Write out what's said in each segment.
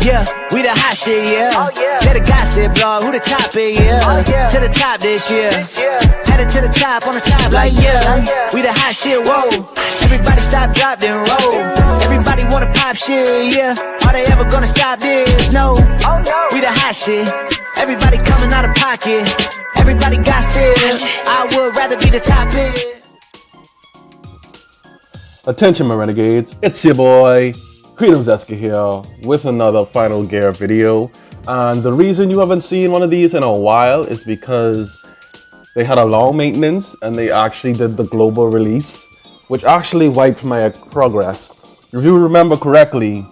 Yeah, we the hot shit, yeah. Oh, yeah. Let the gossip blog, who the top is, yeah. Oh, yeah. To the top this year. Headed to the top, on the top like, yeah. We the hot shit, whoa. Everybody stop, drop, then roll. Everybody wanna pop shit, yeah. Are they ever gonna stop this? No. Oh, no. We the hot shit. Everybody coming out of pocket. Everybody gossip. I would rather be the top it. Attention my renegades, it's your boy Zetska here with another final gear video. And the reason you haven't seen one of these in a while is because they had a long maintenance and they actually did the global release, which actually wiped my progress. If you remember correctly,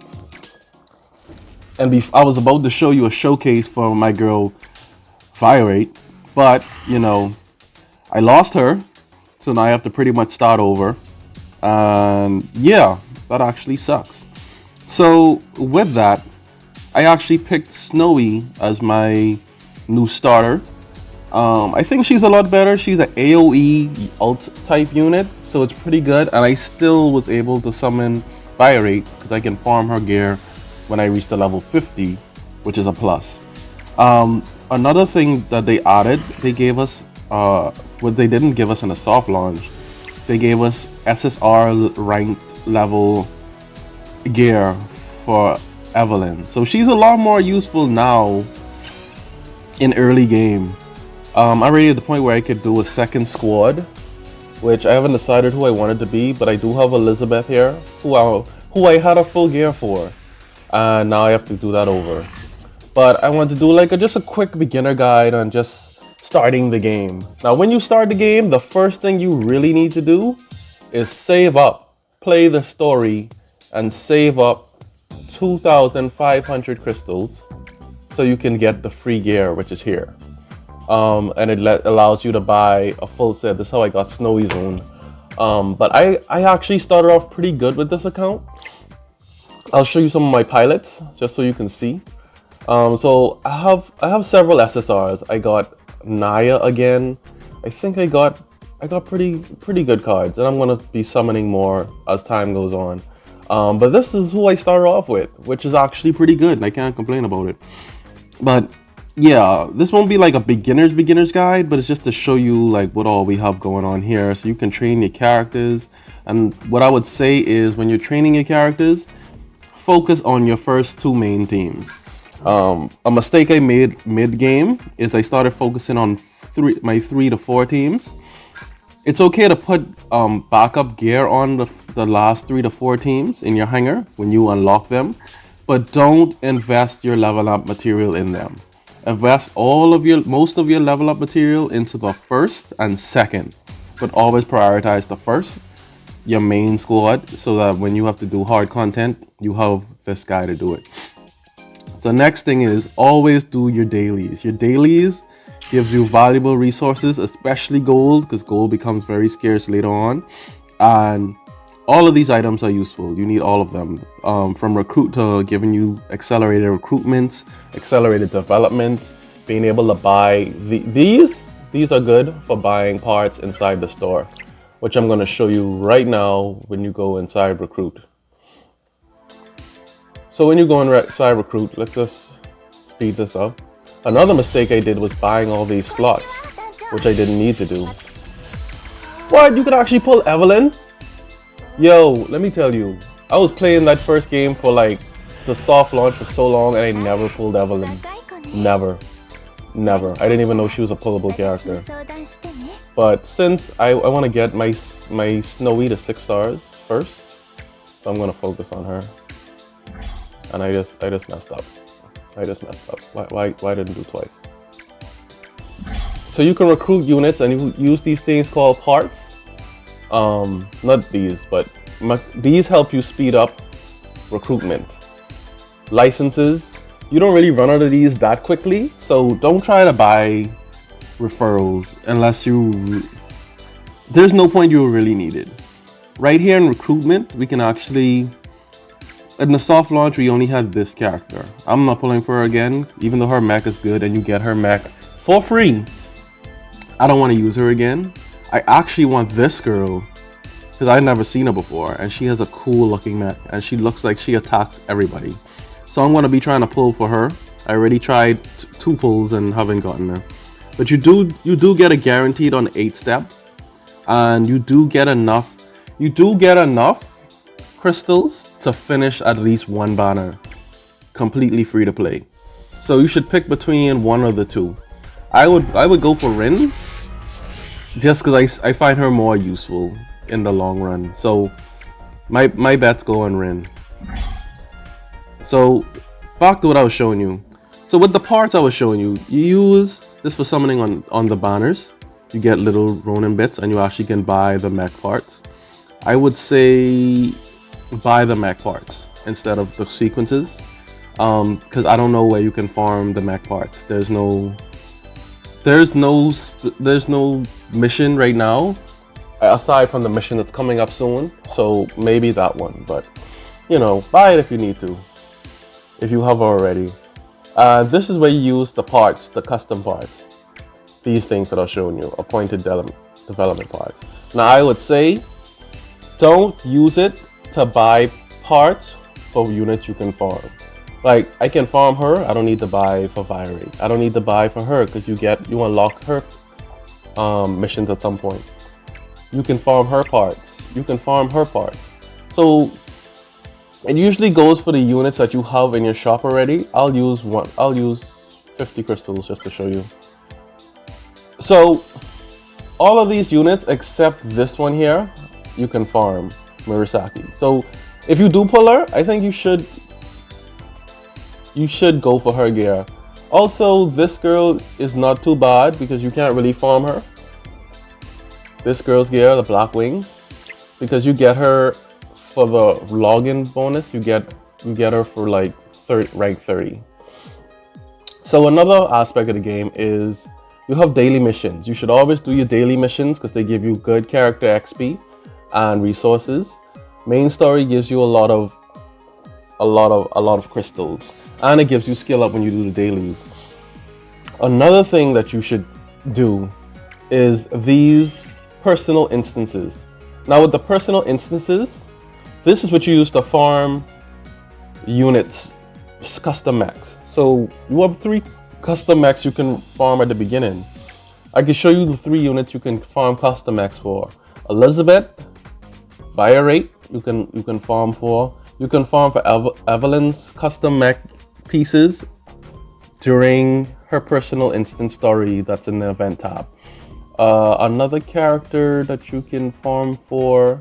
and I was about to show you a showcase for my girl Violate, but you know, I lost her, so now I have to pretty much start over. And yeah, that actually sucks. So with that, I actually picked Snowy as my new starter. I think she's a lot better. She's an AoE ult type unit, so it's pretty good. And I still was able to summon Violate because I can farm her gear when I reach the level 50, which is a plus. Another thing that they added, they gave us what they didn't give us in a soft launch. They gave us SSR ranked level gear for Evelyn. So she's a lot more useful now in early game. I'm already at the point where I could do a second squad, which I haven't decided who I wanted to be, but I do have Elizabeth here, who I had a full gear for. And now I have to do that over. But I want to do like just a quick beginner guide on just starting the game. Now when you start the game, the first thing you really need to do is save up, play the story, and save up 2,500 crystals so you can get the free gear, which is here. And it allows you to buy a full set. That's how I got Snowy Zone. But I actually started off pretty good with this account. I'll show you some of my pilots just so you can see. So I have several SSRs. I got Naya again. I think I got pretty good cards, and I'm gonna be summoning more as time goes on. But this is who I started off with, which is actually pretty good, and I can't complain about it. But yeah, this won't be like a beginner's guide, but it's just to show you like what all we have going on here, so you can train your characters. And what I would say is, when you're training your characters, focus on your first two main teams. A mistake I made mid-game is I started focusing on my 3 to 4 teams. It's okay to put backup gear on the last 3 to 4 teams in your hangar when you unlock them, but don't invest your level up material in them. Invest most of your level up material into the first and second, but always prioritize the first, your main squad, so that when you have to do hard content, you have this guy to do it. The next thing is always do your dailies. Your dailies gives you valuable resources, especially gold, because gold becomes very scarce later on. And all of these items are useful. You need all of them. From recruit to giving you accelerated recruitments, accelerated development, being able to buy these are good for buying parts inside the store, which I'm going to show you right now when you go inside recruit. So when you go inside recruit, let's just speed this up. Another mistake I did was buying all these slots, which I didn't need to do. What? You could actually pull Evelyn? Yo, let me tell you, I was playing that first game for like the soft launch for so long and I never pulled Evelyn. Never. I didn't even know she was a pullable character. But since I want to get my Snowy to 6 stars first, so I'm going to focus on her. And I just messed up. Why didn't I do twice? So you can recruit units and you use these things called parts. Not these, but these help you speed up recruitment. Licenses, you don't really run out of these that quickly, so don't try to buy referrals unless there's no point you really need it. Right here in recruitment, we can actually, in the soft launch, we only had this character. I'm not pulling for her again, even though her mech is good and you get her mech for free. I don't want to use her again. I actually want this girl because I've never seen her before, and she has a cool looking mech and she looks like she attacks everybody. So I'm going to be trying to pull for her. I already tried 2 pulls and haven't gotten her. But you do get a guaranteed on 8 step, and you do get enough crystals to finish at least 1 banner, completely free to play. So you should pick between one of the 2. I would go for Rin, just because I find her more useful in the long run. So my bets go on Rin. So back to what I was showing you. So with the parts I was showing you, you use this for summoning on the banners. You get little Ronin bits, and you actually can buy the mech parts. I would say buy the mech parts instead of the sequences, because I don't know where you can farm the mech parts. There's no mission right now, aside from the mission that's coming up soon. So maybe that one, but you know, buy it if you need to, if you have already. This is where you use the parts, the custom parts. These things that I've shown you, appointed development parts. Now I would say, don't use it to buy parts for units you can farm. Like, I can farm her, I don't need to buy for Virate. I don't need to buy for her because you unlock her missions at some point. You can farm her parts. You can farm her parts. So it usually goes for the units that you have in your shop already. I'll use 50 crystals just to show you. So all of these units except this one here, you can farm Murasaki. So if you do pull her, I think you should go for her gear. Also, this girl is not too bad because you can't really farm her. This girl's gear, the black wings, because you get her for the login bonus. You get her for like rank 30. So another aspect of the game is you have daily missions. You should always do your daily missions because they give you good character XP and resources. Main story gives you a lot of crystals, and it gives you skill up when you do the dailies. Another thing that you should do is these personal instances. Now with the personal instances, this is what you use to farm units, custom mechs. So you have 3 custom mechs you can farm at the beginning. I can show you the 3 units you can farm custom mechs for. Elizabeth, Virate, you can farm for. You can farm for Evelyn's custom mech pieces during her personal instance story that's in the event tab. Another character that you can farm for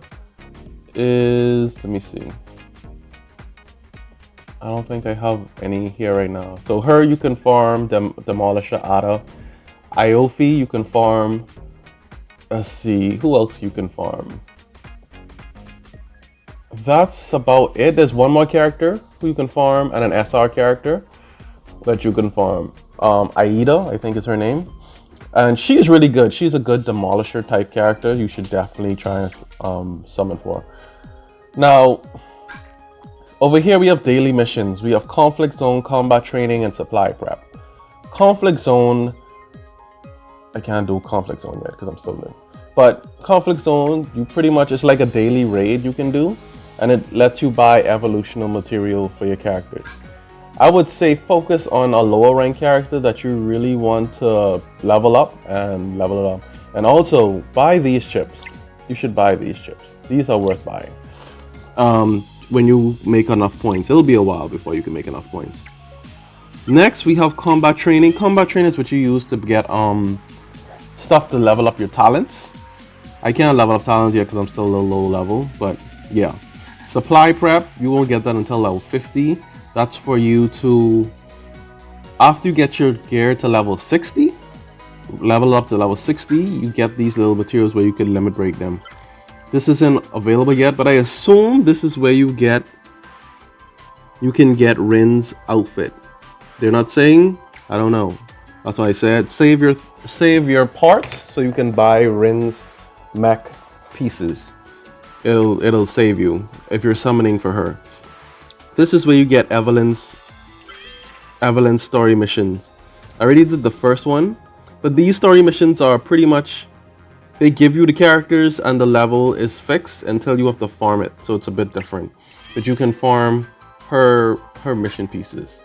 is, let me see. I don't think I have any here right now. So her you can farm, Demolisher Ada. Iofi you can farm. Let's see, who else you can farm? That's about it. There's one more character who you can farm and an SR character that you can farm. Aida, I think is her name. And she's really good. She's a good Demolisher type character. You should definitely try and summon for. Now, over here we have daily missions. We have Conflict Zone, Combat Training, and Supply Prep. Conflict Zone, I can't do Conflict Zone yet because I'm still new. But Conflict Zone, you pretty much, it's like a daily raid you can do. And it lets you buy evolutional material for your characters. I would say focus on a lower rank character that you really want to level up and level it up. And also buy these chips. You should buy these chips. These are worth buying. When you make enough points. It'll be a while before you can make enough points. Next we have Combat Training. Combat Training is what you use to get stuff to level up your talents. I can't level up talents yet because I'm still a little low level, but yeah. Supply Prep, you won't get that until level 50. That's for you to, after you get your gear to level 60, level up to level 60, you get these little materials where you can limit break them. This isn't available yet, but I assume this is where you can get Rin's outfit. They're not saying, I don't know. That's why I said save your parts so you can buy Rin's mech pieces. It'll save you if you're summoning for her. This is where you get Evelyn's story missions. I already did the first one, but these story missions are pretty much, they give you the characters and the level is fixed until you have to farm it, so it's a bit different. But you can farm her her mission pieces.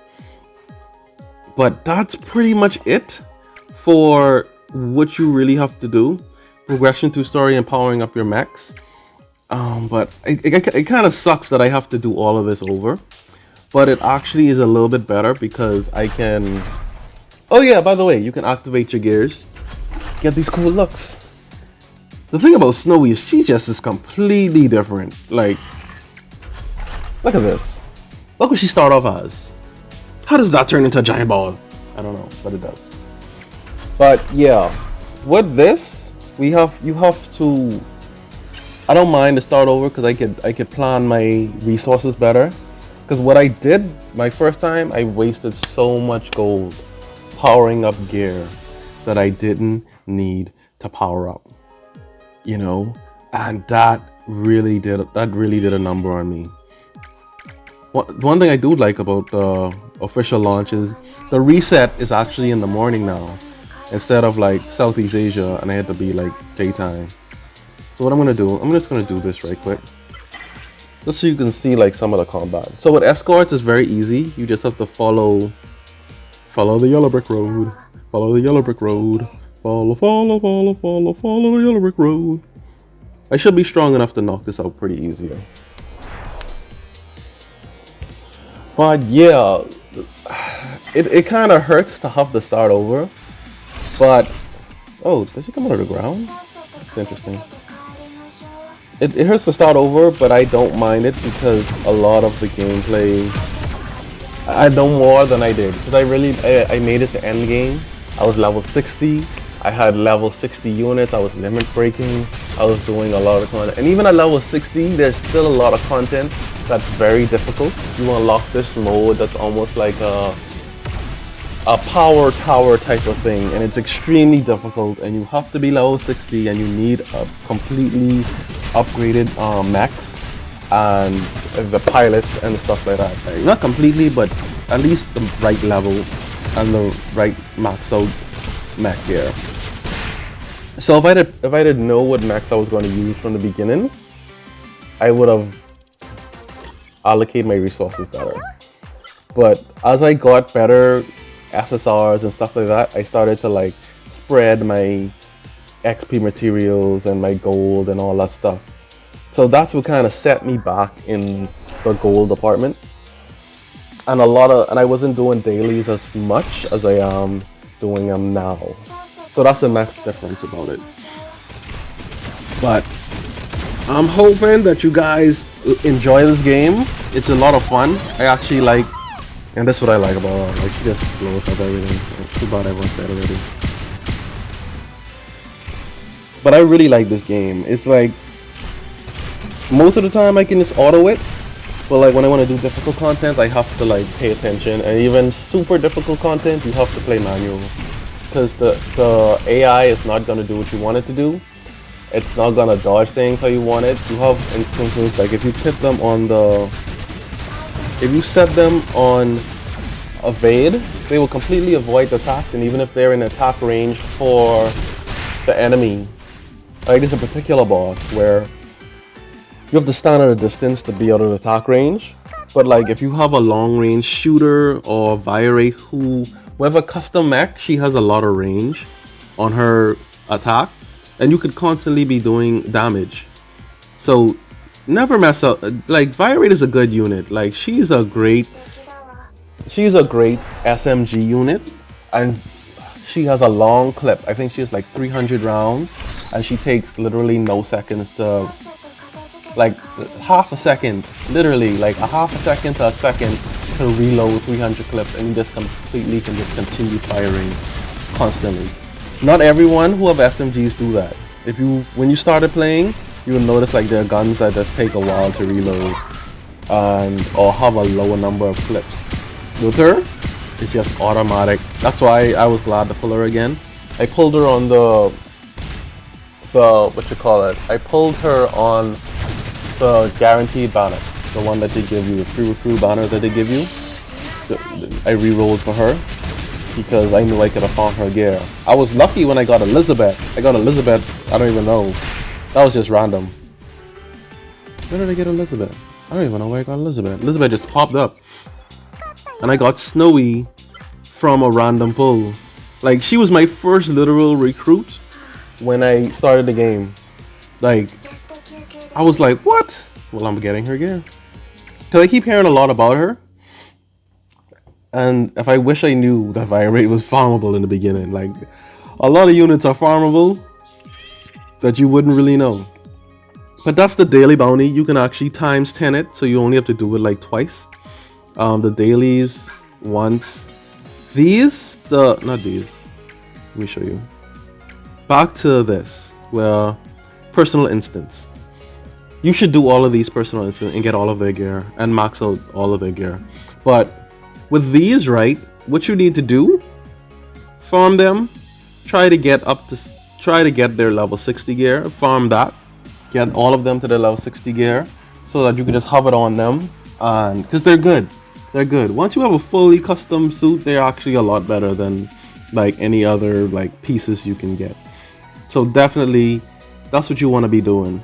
But that's pretty much it for what you really have to do. Progression through story and powering up your mechs. But it kind of sucks that I have to do all of this over. But it actually is a little bit better because I can... Oh yeah, by the way, you can activate your gears to get these cool looks. The thing about Snowy is she just is completely different. Like, look at this. Look what she started off as. How does that turn into a giant ball? I don't know, but it does. But yeah, with this, you have to... I don't mind to start over because I could plan my resources better. Because what I did my first time, I wasted so much gold powering up gear that I didn't need to power up. You know, and that really did a number on me. One thing I do like about the official launch is the reset is actually in the morning now instead of like Southeast Asia, and I had to be like daytime. So what I'm gonna do, I'm just gonna do this right quick, just so you can see like some of the combat. So with escorts, it's very easy. You just have to follow the yellow brick road, follow the yellow brick road. Follow the yellow brick road. I should be strong enough to knock this out pretty easier. But yeah, it kind of hurts to have to start over. But, oh, does she come out of the ground? It's interesting. It hurts to start over, but I don't mind it because a lot of the gameplay, I know more than I did. Because I made it to end game. I was level 60. I had level 60 units, I was limit breaking, I was doing a lot of content. And even at level 60, there's still a lot of content that's very difficult. You unlock this mode that's almost like a power tower type of thing, and it's extremely difficult, and you have to be level 60 and you need a completely upgraded mechs and the pilots and stuff like that. Like, not completely, but at least the right level and the right max out mech gear. So if I didn't know what mechs I was going to use from the beginning, I would have allocated my resources better. But as I got better SSRs and stuff like that, I started to like spread my XP materials and my gold and all that stuff. So that's what kind of set me back in the gold department. And I wasn't doing dailies as much as I am doing them now. So that's the next difference about it. But I'm hoping that you guys enjoy this game. It's a lot of fun. I actually like, and that's what I like about it. Like, she just blows up everything. Too bad everyone said already. But I really like this game. It's like, most of the time I can just auto it. But like when I want to do difficult content, I have to like pay attention. And even super difficult content, you have to play manual. Because the AI is not going to do what you want it to do. It's not going to dodge things how you want it. You have instances like if you put them on if you set them on evade, they will completely avoid the attack. And even if they're in attack range for the enemy, like there's a particular boss where you have to stand at a distance to be out of the attack range. But like if you have a long range shooter or Viorate who have a custom mech, she has a lot of range on her attack, and you could constantly be doing damage. So never mess up. Like Viorate is a good unit. Like she's a great SMG unit, and she has a long clip. I think she has like 300 rounds, and she takes literally no seconds to, like half a second, literally like a half a second to a second to reload 300 clips, and you just completely can just continue firing constantly. Not everyone who have SMGs do that. When you started playing, you will notice like there are guns that just take a while to reload or have a lower number of clips. With her, it's just automatic. That's why I was glad to pull her again. I pulled her on I pulled her on the guaranteed banner, the one that they give you, the free recruit banner that they give you. I re-rolled for her because I knew I could have found her gear. I was lucky when I got Elizabeth. I don't even know. That was just random. Where did I get Elizabeth? I don't even know where I got Elizabeth. Elizabeth just popped up. and I got Snowy from a random pull. Like, she was my first literal recruit when I started the game. Like, I was like, what? Well, I'm getting her again. Because I keep hearing a lot about her. And if I wish I knew that fire rate was farmable in the beginning. Like, a lot of units are farmable that you wouldn't really know. But that's the daily bounty. You can actually times 10 it, so you only have to do it like twice. The dailies, once. Not these. Let me show you. Back to this, where personal instance. You should do all of these personal instance and get all of their gear and max out all of their gear. But with these, right, what you need to do, farm them, try to get their level 60 gear, farm that, get all of them to their level 60 gear, so that you can just hover on them, and because they're good. Once you have a fully custom suit, they're actually a lot better than like any other like pieces you can get. So definitely, that's what you want to be doing.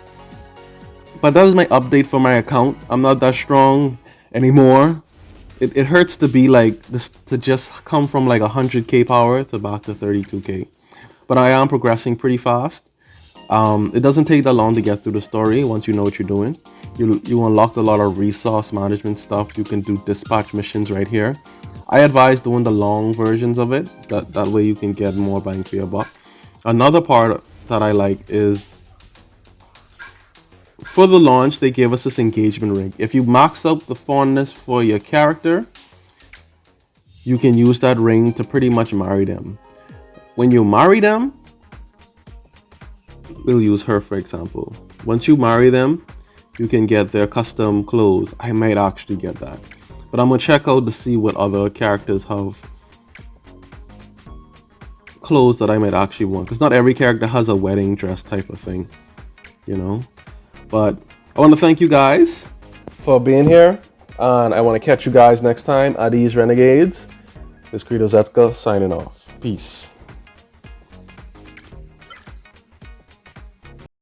But that is my update for my account. I'm not that strong anymore. It hurts to be like this, to just come from like 100k power to back to 32k. But I am progressing pretty fast. It doesn't take that long to get through the story once you know what you're doing. You unlocked a lot of resource management stuff. You can do dispatch missions right here. I advise doing the long versions of it. That way you can get more bang for your buck. Another part that I like is, for the launch, they gave us this engagement ring. If you max out the fondness for your character, you can use that ring to pretty much marry them. When you marry them, we'll use her for example. Once you marry them, you can get their custom clothes. I might actually get that. But I'm gonna check out to see what other characters have clothes that I might actually want. Because not every character has a wedding dress type of thing, you know. But I want to thank you guys for being here, and I want to catch you guys next time at these Renegades. This is Kredo Zetska signing off. Peace.